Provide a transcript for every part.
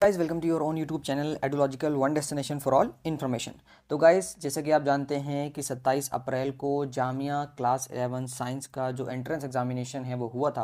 Guys welcome to your own YouTube channel Edulogical one destination for all information. तो guys जैसे कि आप जानते हैं कि 27 अप्रैल को जामिया क्लास 11 साइंस का जो एंट्रेंस एग्जामिनेशन है वो हुआ था।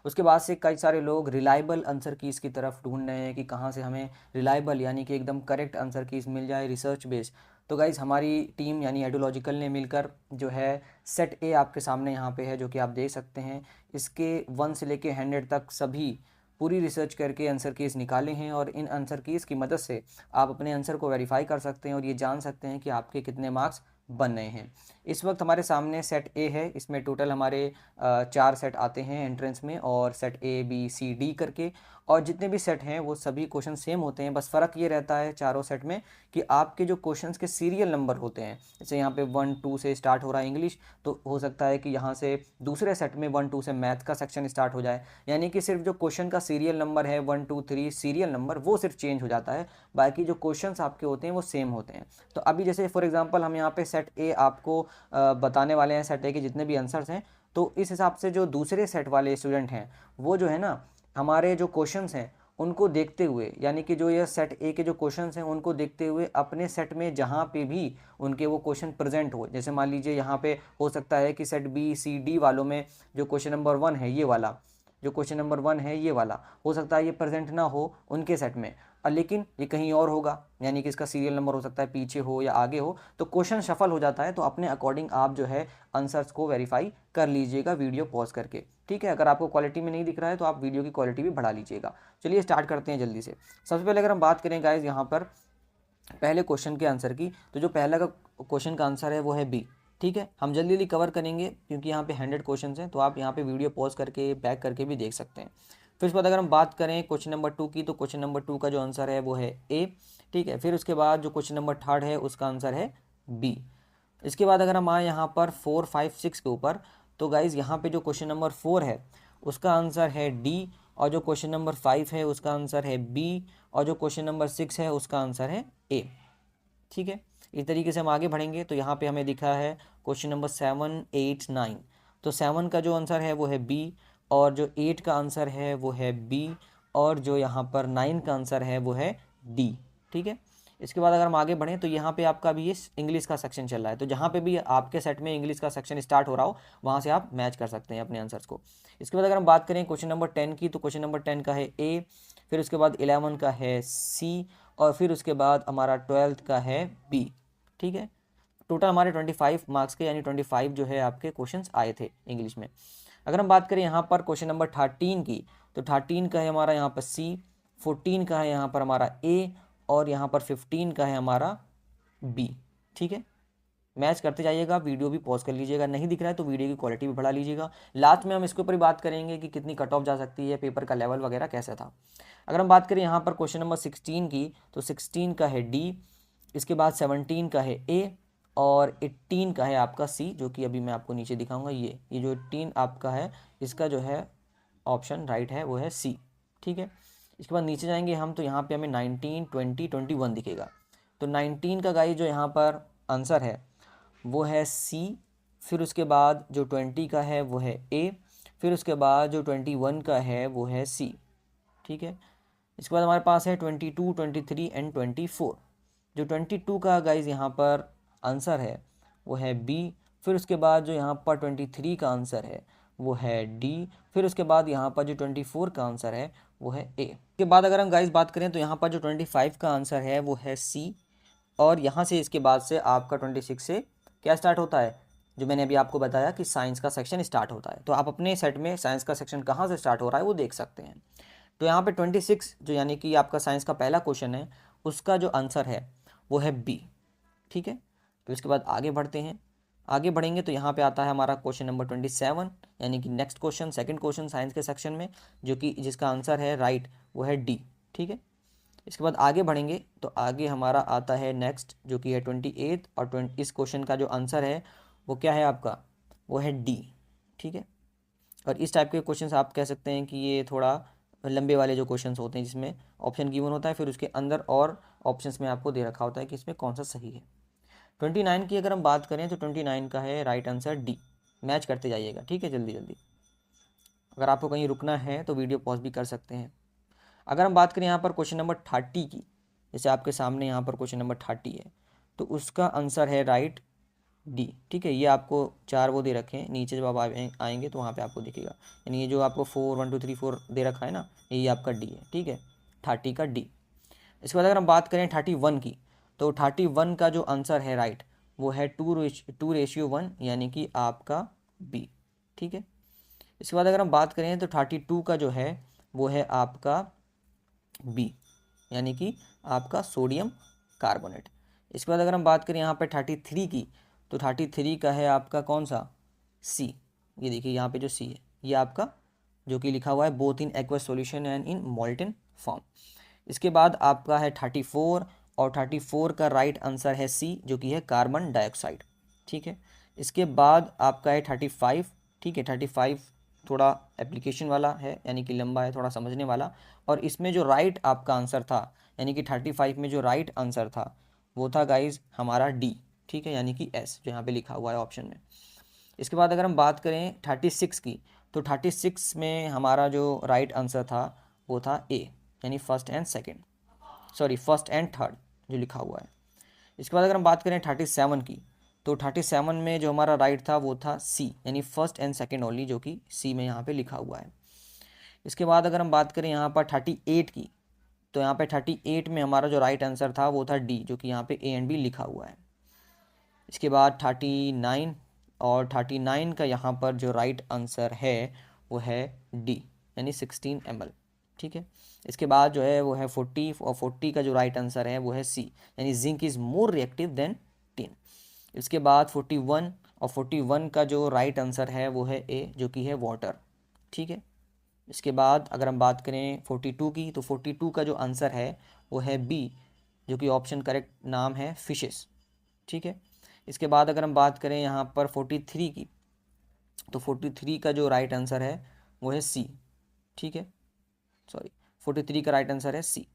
उसके बाद से कई सारे लोग रिलायबल आंसर कीज़ की तरफ ढूंढ रहे हैं कि कहाँ से हमें रिलायबल यानी कि एकदम करेक्ट आंसर कीज़ मिल जाए रिसर्च बेस्ड। तो गाइज़ हमारी टीम यानी एडुलॉजिकल ने मिलकर जो है सेट ए आपके सामने यहाँ पे है, जो कि आप देख सकते हैं। इसके 1 से लेके 100 तक सभी पूरी रिसर्च करके आंसर कीज़ निकाले हैं और इन आंसर कीज़ की मदद से आप अपने आंसर को वेरीफाई कर सकते हैं और ये जान सकते हैं कि आपके कितने मार्क्स बन रहे हैं। इस वक्त हमारे सामने सेट ए है। इसमें टोटल हमारे 4 सेट आते हैं एंट्रेंस में, और set A B C D करके, और जितने भी सेट हैं वो सभी क्वेश्चन सेम होते हैं। बस फ़र्क ये रहता है चारों सेट में कि आपके जो क्वेश्चंस के सीरियल नंबर होते हैं, जैसे यहाँ पे 1 2 से स्टार्ट हो रहा है इंग्लिश, तो हो सकता है कि यहाँ से दूसरे सेट में 1 2 से मैथ का सेक्शन स्टार्ट हो जाए। यानी कि सिर्फ जो क्वेश्चन का सीरियल नंबर है 1 2 3 सीरियल नंबर वो सिर्फ चेंज हो जाता है, बाकी जो क्वेश्चंस आपके होते हैं वो सेम होते हैं। तो अभी जैसे फॉर एग्जांपल हम यहाँ पे सेट ए आपको बताने वाले हैं, सेट ए के जितने भी आंसर्स हैं। तो इस हिसाब से जो दूसरे सेट वाले स्टूडेंट हैं वो जो है ना, हमारे जो क्वेश्चंस हैं उनको देखते हुए, यानी कि जो ये सेट ए के जो क्वेश्चंस हैं उनको देखते हुए अपने सेट में जहाँ पे भी उनके वो क्वेश्चन प्रेजेंट हो, जैसे मान लीजिए यहाँ पे हो सकता है कि सेट बी सी डी वालों में जो क्वेश्चन नंबर 1 है ये वाला, जो क्वेश्चन नंबर 1 है ये वाला, हो सकता है ये प्रेजेंट ना हो उनके सेट में, लेकिन ये कहीं और होगा, यानी कि इसका सीरियल नंबर हो सकता है पीछे हो या आगे हो, तो क्वेश्चन शफल हो जाता है। तो अपने अकॉर्डिंग आप जो है आंसर्स को वेरीफाई कर लीजिएगा वीडियो पॉज करके, ठीक है। अगर आपको क्वालिटी में नहीं दिख रहा है तो आप वीडियो की क्वालिटी भी बढ़ा लीजिएगा। चलिए स्टार्ट करते हैं जल्दी से। सबसे पहले अगर हम बात करें गाइज यहाँ पर पहले क्वेश्चन के आंसर की, तो जो पहला का क्वेश्चन का आंसर है वो है बी, ठीक है। हम जल्दी जल्दी कवर करेंगे क्योंकि यहाँ पे 100 क्वेश्चन हैं, तो आप यहाँ पे वीडियो पॉज करके बैक करके भी देख सकते हैं। फिर उसके बाद अगर हम बात करें क्वेश्चन नंबर 2 की, तो क्वेश्चन नंबर 2 का जो आंसर है वो है ए, ठीक है। फिर उसके बाद जो क्वेश्चन नंबर 3 है उसका आंसर है बी। इसके बाद अगर हम आए यहाँ पर 4 5 6 के ऊपर, तो गाइज़ यहाँ पे जो क्वेश्चन नंबर 4 है उसका आंसर है डी, और जो क्वेश्चन नंबर 5 है उसका आंसर है बी, और जो क्वेश्चन नंबर 6 है उसका आंसर है ए, ठीक है। इस तरीके से हम आगे बढ़ेंगे तो यहाँ पे हमें दिखा है क्वेश्चन नंबर 7 8 9, तो 7 का जो आंसर है वो है बी, और जो 8 का आंसर है वो है बी, और जो यहाँ पर 9 का आंसर है वो है डी, ठीक है। इसके बाद अगर हम आगे बढ़ें तो यहाँ पे आपका भी ये इंग्लिश का सेक्शन चल रहा है, तो जहाँ पे भी आपके सेट में इंग्लिश का सेक्शन स्टार्ट हो रहा हो वहाँ से आप मैच कर सकते हैं अपने आंसर्स को। इसके बाद अगर हम बात करें क्वेश्चन नंबर 10 की, तो क्वेश्चन नंबर 10 का है ए, फिर उसके बाद 11 का है सी, और फिर उसके बाद हमारा 12th का है बी, ठीक है। टोटल हमारे 25 मार्क्स के यानी 25 जो है आपके क्वेश्चंस आए थे इंग्लिश में। अगर हम बात करें यहाँ पर क्वेश्चन नंबर 13 की, तो 13 का है हमारा यहाँ पर सी, 14 का है यहाँ पर हमारा ए, और यहाँ पर 15 का है हमारा बी, ठीक है। मैच करते जाइएगा, वीडियो भी पॉज कर लीजिएगा, नहीं दिख रहा है तो वीडियो की क्वालिटी भी बढ़ा लीजिएगा। लास्ट में हम इसके ऊपर ही बात करेंगे कि कितनी कट ऑफ जा सकती है, पेपर का लेवल वगैरह कैसा था। अगर हम बात करें यहाँ पर क्वेश्चन नंबर 16 की, तो 16 का है डी, इसके बाद 17 का है ए, और 18 का है आपका सी, जो कि अभी मैं आपको नीचे दिखाऊंगा। ये जो 18 आपका है इसका जो है ऑप्शन राइट है वो है सी, ठीक है। इसके बाद नीचे जाएंगे हम तो यहाँ पे हमें 19 20 21 दिखेगा। तो 19 का गाइस जो यहाँ पर आंसर है वो है सी, फिर उसके बाद जो 20 का है वो है ए, फिर उसके बाद जो 21 का है वो है सी, ठीक है। इसके बाद हमारे पास है 22 23 एंड 24। जो 22 का गाइज यहाँ पर आंसर है वो है बी, फिर उसके बाद जो यहाँ पर 23 का आंसर है वो है डी, फिर उसके बाद यहाँ पर जो 24 का आंसर है वो है ए। के बाद अगर हम गाइज बात करें तो यहाँ पर जो 25 का आंसर है वो है सी, और यहाँ से इसके बाद से आपका 26 से क्या स्टार्ट होता है, जो मैंने अभी आपको बताया कि साइंस का सेक्शन स्टार्ट होता है। तो आप अपने सेट में साइंस का सेक्शन कहाँ से स्टार्ट हो रहा है वो देख सकते हैं। तो यहाँ पे 26 जो यानी कि आपका साइंस का पहला क्वेश्चन है उसका जो आंसर है वो है बी, ठीक है। तो इसके बाद आगे बढ़ते हैं, आगे बढ़ेंगे तो यहाँ पे आता है हमारा क्वेश्चन नंबर 27, यानी कि next question second question science के सेक्शन में, जो कि जिसका आंसर है राइट वो है डी, ठीक है। इसके बाद आगे बढ़ेंगे तो आगे हमारा आता है नेक्स्ट जो कि है 28, और इस क्वेश्चन का जो आंसर है वो क्या है आपका, वो है डी, ठीक है। और इस टाइप के क्वेश्चंस आप कह सकते हैं कि ये थोड़ा लंबे वाले जो क्वेश्चंस होते हैं जिसमें ऑप्शन गिवन होता है, फिर उसके अंदर और ऑप्शंस में आपको दे रखा होता है कि इसमें कौन सा सही है। 29 की अगर हम बात करें तो 29 का है राइट आंसर डी। मैच करते जाइएगा, ठीक है, जल्दी जल्दी। अगर आपको कहीं रुकना है तो वीडियो पॉज भी कर सकते हैं। अगर हम बात करें यहाँ पर क्वेश्चन नंबर 30 की, जैसे आपके सामने यहाँ पर क्वेश्चन नंबर 30 है, तो उसका आंसर है राइट डी। ठीक है, ये आपको 4 वो दे रखे हैं, नीचे जब आप आएंगे तो वहाँ पे आपको दिखेगा, यानी ये जो आपको 4 1 2 3 4 दे रखा है ना, ये आपका डी है। ठीक है, 30 का डी। इसके बाद अगर हम बात करें 31 की, तो 31 का जो आंसर है राइट वो है 2:1, यानी कि आपका बी। ठीक है, इसके बाद अगर हम बात करें तो 32 का जो है वो है आपका बी, यानी कि आपका सोडियम कार्बोनेट। इसके बाद अगर हम बात करें यहाँ पे 33 की, तो 33 का है आपका कौन सा, सी। ये देखिए यहाँ पे जो सी है ये आपका जो कि लिखा हुआ है both in aqueous solution and in molten form. इसके बाद आपका है 34, और 34 का राइट आंसर है सी, जो कि है कार्बन डाइऑक्साइड। ठीक है, इसके बाद आपका है 35। ठीक है, 35 थोड़ा एप्लीकेशन वाला है, यानी कि लंबा है, थोड़ा समझने वाला। और इसमें जो राइट आपका आंसर था, यानी कि 35 में जो राइट आंसर था वो था गाइज हमारा डी। ठीक है, यानी कि एस जो यहाँ पे लिखा हुआ है ऑप्शन में। इसके बाद अगर हम बात करें 36 की, तो 36 में हमारा जो राइट आंसर था वो था ए, यानी first and second, sorry first and third जो लिखा हुआ है। इसके बाद अगर हम बात करें 37 की, तो 37 में जो हमारा राइट था वो था सी, यानी फर्स्ट एंड सेकेंड ओनली, जो कि सी में यहाँ पे लिखा हुआ है। इसके बाद अगर हम बात करें यहाँ पर 38 की, तो यहाँ पे 38 में हमारा जो राइट आंसर था वो था डी, जो कि यहाँ पे ए एंड बी लिखा हुआ है। इसके बाद 39, और 39 का यहाँ पर जो राइट आंसर है वो है डी, यानी 16 ml। ठीक है, इसके बाद जो है वो है 40, और 40 का जो राइट आंसर है वो है सी, यानी zinc is more reactive than tin. इसके बाद 41, और 41 का जो राइट आंसर है वो है ए, जो कि है वाटर। ठीक है, इसके बाद अगर हम बात करें 42 की, तो 42 का जो आंसर है वो है बी, जो कि ऑप्शन करेक्ट नाम है फिशेस। ठीक है, इसके बाद अगर हम बात करें यहाँ पर 43 की, तो 43 का जो राइट आंसर है वो है सी। ठीक है, सॉरी 43 का राइट आंसर है सी।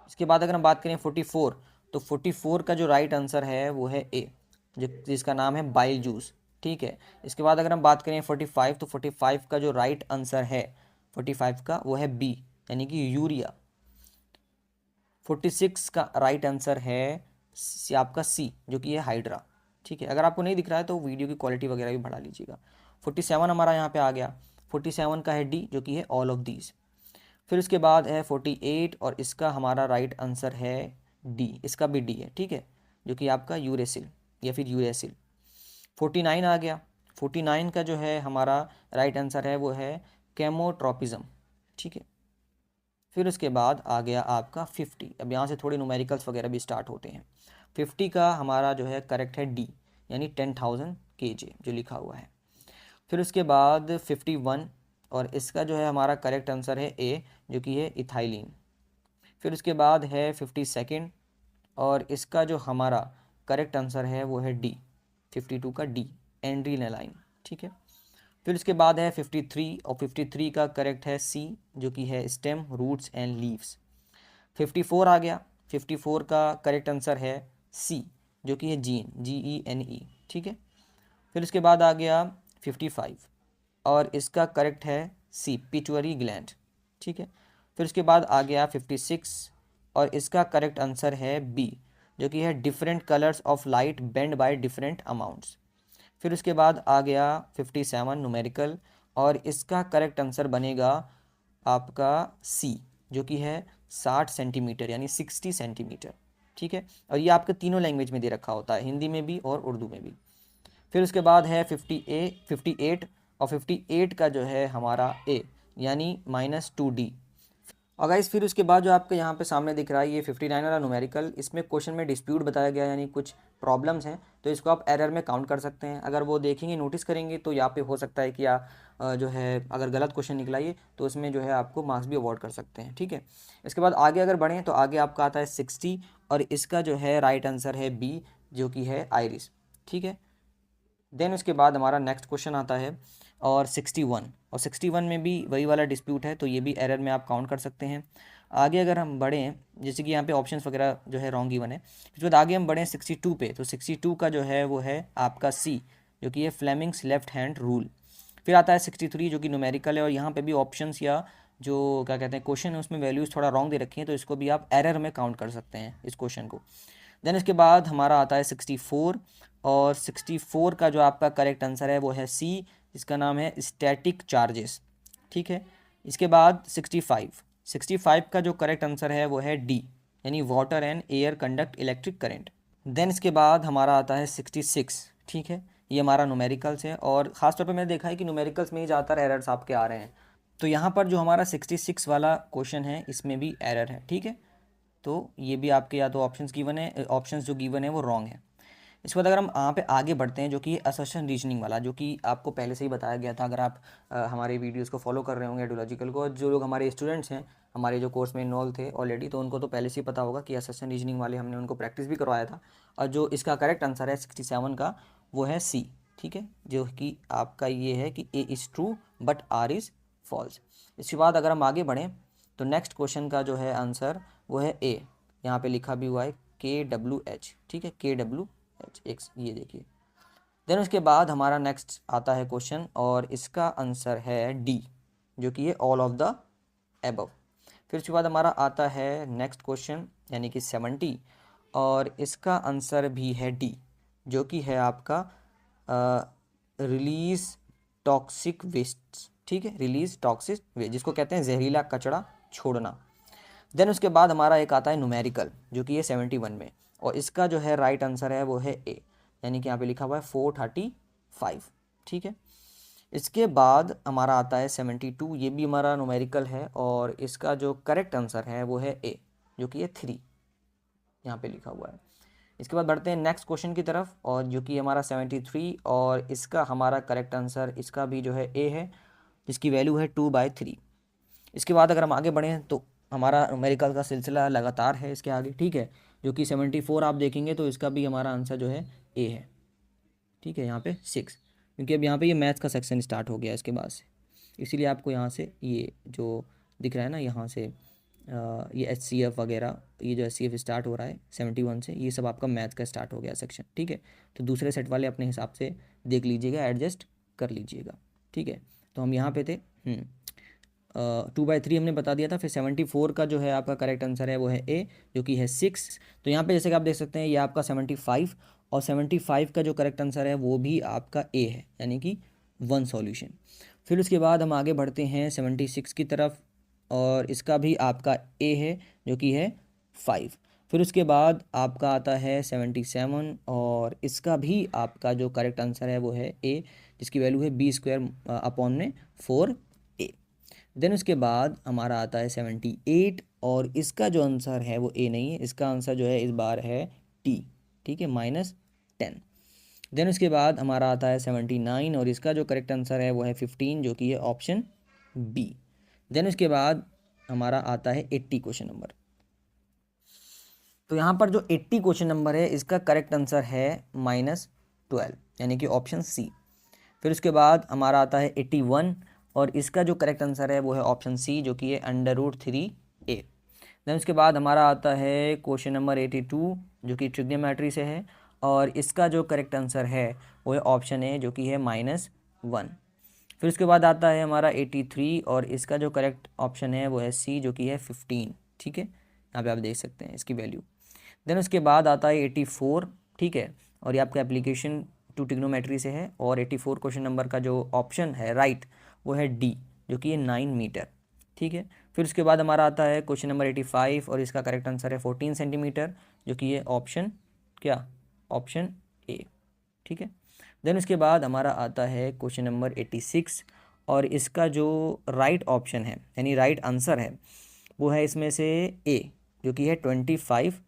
इसके बाद अगर हम बात करें 44, तो 44 का जो राइट आंसर है वो है ए, जिसका नाम है बाइल जूस। ठीक है, इसके बाद अगर हम बात करें 45, तो 45 का जो राइट आंसर है 45 का वो है बी, यानी कि यूरिया। 46 का राइट आंसर है आपका सी, जो कि है हाइड्रा। ठीक है, अगर आपको नहीं दिख रहा है तो वीडियो की क्वालिटी वगैरह भी बढ़ा लीजिएगा। 47 हमारा यहाँ पे आ गया, 47 का है डी, जो कि है ऑल ऑफ दीज। फिर उसके बाद है 48, और इसका हमारा राइट आंसर है डी, इसका भी डी है। ठीक है, जो कि आपका यूरेसिल या फिर यूरेसिल। 49 आ गया, 49 का जो है हमारा राइट आंसर है वो है केमोट्रोपिज्म। ठीक है, फिर उसके बाद आ गया आपका 50। अब यहाँ से थोड़े न्यूमेरिकल्स वगैरह भी स्टार्ट होते हैं। 50 का हमारा जो है करेक्ट है डी, यानी 10,000 kJ जो लिखा हुआ है। फिर उसके बाद 51, और इसका जो है हमारा करेक्ट आंसर है ए, जो कि है इथाइलिन। फिर उसके बाद है 52nd, और इसका जो हमारा करेक्ट आंसर है वो है डी, 52 का डी, एंड्रीनलाइन। ठीक है, फिर उसके बाद है 53, और 53 का करेक्ट है सी, जो कि है स्टेम रूट्स एंड लीव्स। 54 आ गया, 54 का करेक्ट आंसर है सी, जो कि है जीन, GENE। ठीक है, फिर उसके बाद आ गया 55, और इसका करेक्ट है सी, पिट्यूटरी ग्लैंड। ठीक है, फिर उसके बाद आ गया 56, और इसका करेक्ट आंसर है बी, जो कि है different colours of light bend by different amounts. फिर उसके बाद आ गया 57 न्यूमेरिकल, और इसका करेक्ट आंसर बनेगा आपका सी, जो कि है 60 सेंटीमीटर, यानी 60 सेंटीमीटर। ठीक है, और ये आपके तीनों लैंग्वेज में दे रखा होता है, हिंदी में भी और उर्दू में भी। फिर उसके बाद है 58, और 58 का जो है हमारा ए, यानी -2D। और गाइस फिर उसके बाद जो आपके यहाँ पे सामने दिख रहा है ये 59 वाला न्यूमेरिकल, इसमें क्वेश्चन में डिस्प्यूट बताया गया है, यानी कुछ प्रॉब्लम्स हैं, तो इसको आप एरर में काउंट कर सकते हैं। अगर वो देखेंगे, नोटिस करेंगे, तो यहाँ पे हो सकता है कि जो है अगर गलत क्वेश्चन निकला ये, तो उसमें जो है आपको मार्क्स भी अवॉर्ड कर सकते हैं। ठीक है, इसके बाद आगे अगर बढ़ें तो आगे आपका आता है 60, और इसका जो है राइट आंसर है बी, जो कि है आइरिस। ठीक है, देन उसके बाद हमारा नेक्स्ट क्वेश्चन आता है और 61, और 61 में भी वही वाला डिस्प्यूट है, तो ये भी एरर में आप काउंट कर सकते हैं। आगे अगर हम बढ़ें, जैसे कि यहाँ पे ऑप्शंस वगैरह जो है रॉन्ग गिवन है। इसके बाद आगे हम बढ़ें 62 पे, तो 62 का जो है वो है आपका सी, जो कि है फ्लेमिंग्स लेफ्ट हैंड रूल। फिर आता है 63, जो कि न्यूमेरिकल है, और यहाँ पे भी ऑप्शंस या जो क्या कहते हैं क्वेश्चन है उसमें वैल्यूज़ थोड़ा रॉन्ग दे रखी हैं, तो इसको भी आप एरर में काउंट कर सकते हैं इस क्वेश्चन को। देन इसके बाद हमारा आता है 64, और 64 का जो आपका करेक्ट आंसर है वो है सी, इसका नाम है स्टैटिक चार्जेस। ठीक है, इसके बाद 65 का जो करेक्ट आंसर है वो है डी, यानी water and air conduct electric current. Then इसके बाद हमारा आता है 66। ठीक है, ये हमारा न्यूमेरिकल्स है, और ख़ास तौर पे मैंने देखा है कि न्यूमेरिकल्स में ही ज़्यादातर एरर्स आपके आ रहे हैं। तो यहाँ पर जो हमारा 66 वाला क्वेश्चन है इसमें भी एरर है। ठीक है, तो ये भी आपके या तो ऑप्शंस गिवन है, ऑप्शंस जो गिवन है वो रॉन्ग है। इसके बाद अगर हम यहाँ पे आगे बढ़ते हैं, जो कि असर्शन रीजनिंग वाला, जो कि आपको पहले से ही बताया गया था, अगर आप हमारे वीडियोस को फॉलो कर रहे होंगे एडोलॉजिकल को, जो लोग हमारे स्टूडेंट्स हैं हमारे जो कोर्स में इन्वॉल्व थे ऑलरेडी, तो उनको तो पहले से ही पता होगा कि असर्शन रीजनिंग वाले हमने उनको प्रैक्टिस भी करवाया था। और जो इसका करेक्ट आंसर है 67 का वो है सी। ठीक है, जो कि आपका ये है कि A is true but R is false. इसके बाद अगर हम आगे बढ़ें तो नेक्स्ट क्वेश्चन का जो है आंसर वो है ए, यहाँ पे लिखा भी हुआ है KWH। ठीक है, KWH एक, ये देखिए। देन उसके बाद हमारा नेक्स्ट आता है क्वेश्चन, और इसका आंसर है डी, जो कि ये ऑल ऑफ द एबव। फिर उसके बाद हमारा आता है नेक्स्ट क्वेश्चन यानी कि 70, और इसका आंसर भी है डी, जो कि है आपका रिलीज टॉक्सिक वेस्ट। ठीक है, रिलीज टॉक्सिक वेस्ट, जिसको कहते हैं जहरीला कचरा छोड़ना। देन उसके बाद हमारा एक आता है न्यूमेरिकल, जो कि ये 71 में, और इसका जो है राइट आंसर है वो है ए, यानी कि यहाँ पे लिखा हुआ है 435। ठीक है, इसके बाद हमारा आता है 72, ये भी हमारा न्यूमेरिकल है, और इसका जो करेक्ट आंसर है वो है ए, जो कि ये 3 यहाँ पे लिखा हुआ है। इसके बाद बढ़ते हैं नेक्स्ट क्वेश्चन की तरफ, और जो कि हमारा 73, और इसका हमारा करेक्ट आंसर इसका भी जो है ए है, जिसकी वैल्यू है 2/3। इसके बाद अगर हम आगे बढ़ें तो हमारा न्यूमेरिकल का सिलसिला लगातार है इसके आगे। ठीक है, जो कि 74 आप देखेंगे तो इसका भी हमारा आंसर जो है ए है। ठीक है, यहाँ पे 6, क्योंकि अब यहाँ पे ये मैथ्स का सेक्शन स्टार्ट हो गया इसके बाद से, इसीलिए आपको यहाँ से ये जो दिख रहा है ना, यहाँ से ये HCF वगैरह, ये जो HCF स्टार्ट हो रहा है 71 से, ये सब आपका मैथ का स्टार्ट हो गया सेक्शन। ठीक है, तो दूसरे सेट वाले अपने हिसाब से देख लीजिएगा, एडजस्ट कर लीजिएगा। ठीक है, तो हम यहाँ पे थे 2/3 हमने बता दिया था। फिर 74 का जो है आपका करेक्ट आंसर है वो है ए, जो कि है 6। तो यहाँ पे जैसे कि आप देख सकते हैं ये आपका 75, और 75 का जो करेक्ट आंसर है वो भी आपका ए है, यानी कि 1 सॉल्यूशन। फिर उसके बाद हम आगे बढ़ते हैं 76 की तरफ, और इसका भी आपका ए है, जो कि है 5। फिर उसके बाद आपका आता है 77, और इसका भी आपका जो करेक्ट आंसर है वो है ए, जिसकी वैल्यू है B² / 4a। देन उसके बाद हमारा आता है 78, और इसका जो आंसर है वो ए नहीं है, इसका आंसर जो है इस बार है टी। ठीक है, -10। देन उसके बाद हमारा आता है 79, और इसका जो करेक्ट आंसर है वो है 15, जो कि है ऑप्शन बी। देन उसके बाद हमारा आता है 80 क्वेश्चन नंबर। तो यहाँ पर जो 80 क्वेश्चन नंबर है इसका करेक्ट आंसर है -12, यानी कि ऑप्शन सी। फिर उसके बाद हमारा आता है 81, और इसका जो करेक्ट आंसर है वो है ऑप्शन सी, जो कि है √3a। देन उसके बाद हमारा आता है क्वेश्चन नंबर 82, जो कि ट्रिग्नोमेट्री से है, और इसका जो करेक्ट आंसर है वो है ऑप्शन ए, जो कि है -1। फिर उसके बाद आता है हमारा 83, और इसका जो करेक्ट ऑप्शन है वो है सी, जो कि है 15। ठीक है, यहाँ पे आप देख सकते हैं इसकी वैल्यू। देन उसके बाद आता है 84। ठीक है, और ये आपका एप्लीकेशन टू ट्रिग्नोमेट्री से है, और 84 क्वेश्चन नंबर का जो ऑप्शन है राइट वो है डी, जो कि ये 9 मीटर। ठीक है, फिर उसके बाद हमारा आता है क्वेश्चन नंबर 85, और इसका करेक्ट आंसर है 14 सेंटीमीटर, जो कि ये ऑप्शन क्या, ऑप्शन ए। ठीक है, देन उसके बाद हमारा आता है क्वेश्चन नंबर 86, और इसका जो राइट ऑप्शन है यानी राइट आंसर है वो है इसमें से ए, जो कि है 25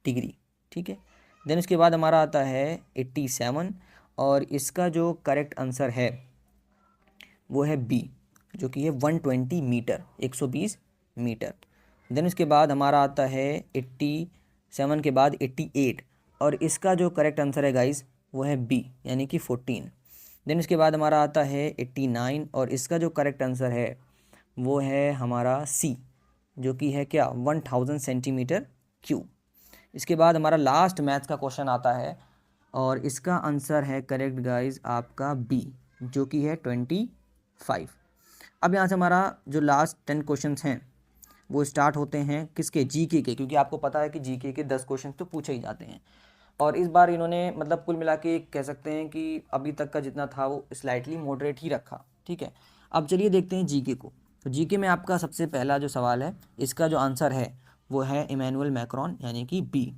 डिग्री। ठीक है, देन उसके बाद हमारा आता है 87, और इसका जो करेक्ट आंसर है वो है बी, जो कि है 120 मीटर, 120 मीटर। देन उसके बाद हमारा आता है 87 के बाद 88, और इसका जो करेक्ट आंसर है गाइस वो है बी, यानी कि 14। देन उसके बाद हमारा आता है 89, और इसका जो करेक्ट आंसर है वो है हमारा सी, जो कि है क्या, 1000 सेंटीमीटर क्यूब। इसके बाद हमारा लास्ट मैथ्स का क्वेश्चन आता है, और इसका आंसर है करेक्ट गाइस आपका बी, जो कि है 25। अब यहाँ से हमारा जो लास्ट 10 क्वेश्चंस हैं वो स्टार्ट होते हैं किसके, जीके के, क्योंकि आपको पता है कि जीके के 10 क्वेश्चन तो पूछे ही जाते हैं। और इस बार इन्होंने मतलब कुल मिला के कह सकते हैं कि अभी तक का जितना था वो स्लाइटली मॉडरेट ही रखा। ठीक है, अब चलिए देखते हैं जीके को। तो जीके में आपका सबसे पहला जो सवाल है, इसका जो आंसर है वो है इमैनुअल मैक्रोन, यानी कि बी।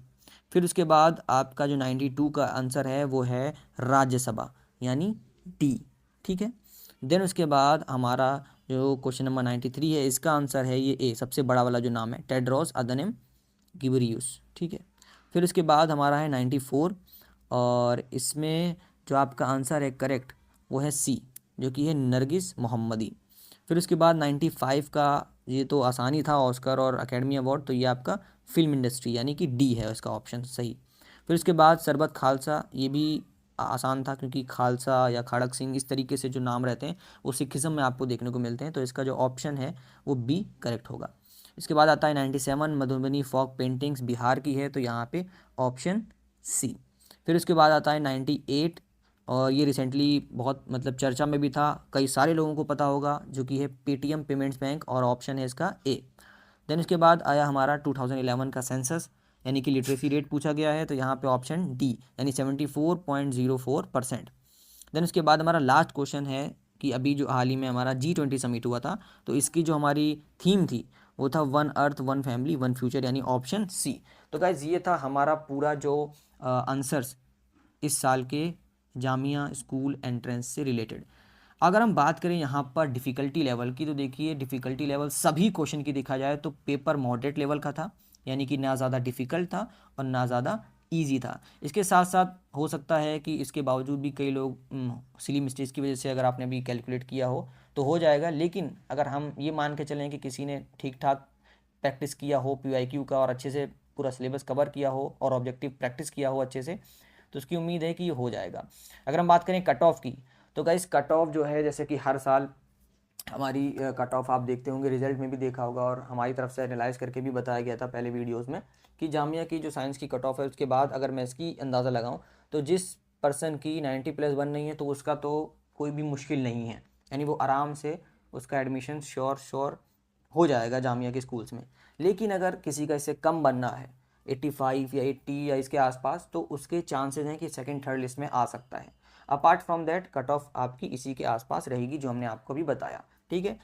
फिर उसके बाद आपका जो 92 का आंसर है वो है राज्यसभा, यानी डी। ठीक है, देन उसके बाद हमारा जो क्वेश्चन नंबर 93 है, इसका आंसर है ये ए, सबसे बड़ा वाला जो नाम है, टेड्रोस अदनम गिब्रियस। ठीक है, फिर उसके बाद हमारा है 94, और इसमें जो आपका आंसर है करेक्ट वो है सी, जो कि है नरगिस मोहम्मदी। फिर उसके बाद 95 का, ये तो आसानी था, ऑस्कर और अकेडमी अवार्ड, तो ये आपका फिल्म इंडस्ट्री, यानी कि डी है इसका ऑप्शन सही। फिर उसके बाद सरबत खालसा, ये भी आसान था, क्योंकि खालसा या खड़क सिंह इस तरीके से जो नाम रहते हैं वो सिखिज़म में आपको देखने को मिलते हैं, तो इसका जो ऑप्शन है वो बी करेक्ट होगा। इसके बाद आता है 97, मधुबनी फॉक पेंटिंग्स बिहार की है, तो यहाँ पे ऑप्शन सी। फिर उसके बाद आता है 98, और ये रिसेंटली बहुत मतलब चर्चा में भी था, कई सारे लोगों को पता होगा, जो कि है पेटीएम पेमेंट्स बैंक, और ऑप्शन है इसका ए। देन उसके बाद आया हमारा 2011 का सेंसस, यानी कि लिटरेसी रेट पूछा गया है, तो यहाँ पे ऑप्शन डी, यानी 74.04%। देन उसके बाद हमारा लास्ट क्वेश्चन है कि अभी जो हाल ही में हमारा G20 समिट हुआ था, तो इसकी जो हमारी थीम थी वो था one earth one family one future, यानी ऑप्शन सी। तो गाइज ये था हमारा पूरा जो आंसर्स इस साल के जामिया स्कूल एंट्रेंस से रिलेटेड। अगर हम बात करें यहाँ पर डिफ़िकल्टी लेवल की, तो देखिए डिफ़िकल्टी लेवल सभी क्वेश्चन की देखा जाए तो पेपर मॉडरेट लेवल का था, यानी कि ना ज़्यादा डिफ़िकल्ट था और ना ज़्यादा ईजी था। इसके साथ साथ हो सकता है कि इसके बावजूद भी कई लोग सिली मिस्टेक्स की वजह से, अगर आपने भी कैलकुलेट किया तो हो जाएगा, लेकिन अगर हम ये मान के चलें कि किसी ने ठीक ठाक प्रैक्टिस किया हो PYQ का, और अच्छे से पूरा सिलेबस कवर किया हो और ऑब्जेक्टिव प्रैक्टिस किया हो अच्छे से, तो उसकी उम्मीद है कि ये हो जाएगा। अगर हम बात करें कट ऑफ की, तो गाइस कट ऑफ जो है, जैसे कि हर साल हमारी कट ऑफ आप देखते होंगे, रिजल्ट में भी देखा होगा, और हमारी तरफ से एनालाइज करके भी बताया गया था पहले वीडियोस में, कि जामिया की जो साइंस की कट ऑफ है, उसके बाद अगर मैं इसकी अंदाज़ा लगाऊं, तो जिस पर्सन की 90+1 नहीं है, तो उसका तो कोई भी मुश्किल नहीं है, यानी वो आराम से उसका एडमिशन श्योर हो जाएगा जामिया के स्कूल्स में। लेकिन अगर किसी का इससे कम बनना है, 85 या 80 या इसके आसपास, तो उसके चांसेस हैं कि सेकंड थर्ड लिस्ट में आ सकता है। Apart from that cut off आपकी इसी के आसपास रहेगी, जो हमने आपको भी बताया। ठीक है,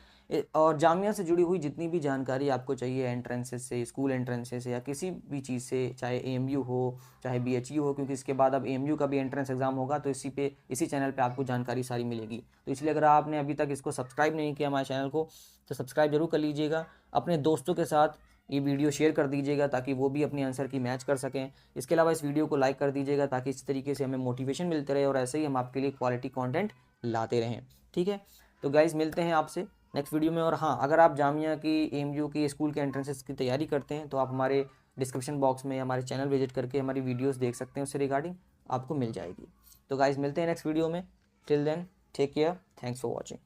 और जामिया से जुड़ी हुई जितनी भी जानकारी आपको चाहिए, एंट्रेंसेस से, स्कूल एंट्रेंसेस से, या किसी भी चीज़ से, चाहे AMU हो चाहे BHU हो, क्योंकि इसके बाद अब AMU का भी एंट्रेंस एग्जाम होगा, तो इसी चैनल पे आपको जानकारी सारी मिलेगी। तो इसलिए अगर आपने अभी तक इसको सब्सक्राइब नहीं किया हमारे चैनल को, तो सब्सक्राइब जरूर कर लीजिएगा। अपने दोस्तों के साथ ये वीडियो शेयर कर दीजिएगा, ताकि वो भी अपने आंसर की मैच कर सकें। इसके अलावा इस वीडियो को लाइक कर दीजिएगा, ताकि इस तरीके से हमें मोटिवेशन मिलते रहे, और ऐसे ही हम आपके लिए क्वालिटी कंटेंट लाते रहें। ठीक है, तो गाइज मिलते हैं आपसे नेक्स्ट वीडियो में। और हाँ, अगर आप जामिया की, AMU की, स्कूल के एंट्रेंसेस की तैयारी करते हैं, तो आप हमारे डिस्क्रिप्शन बॉक्स में हमारे चैनल विजिट करके हमारी वीडियोस देख सकते हैं, उससे रिगार्डिंग आपको मिल जाएगी। तो गाइज मिलते हैं नेक्स्ट वीडियो में। Till then take care, thanks for watching.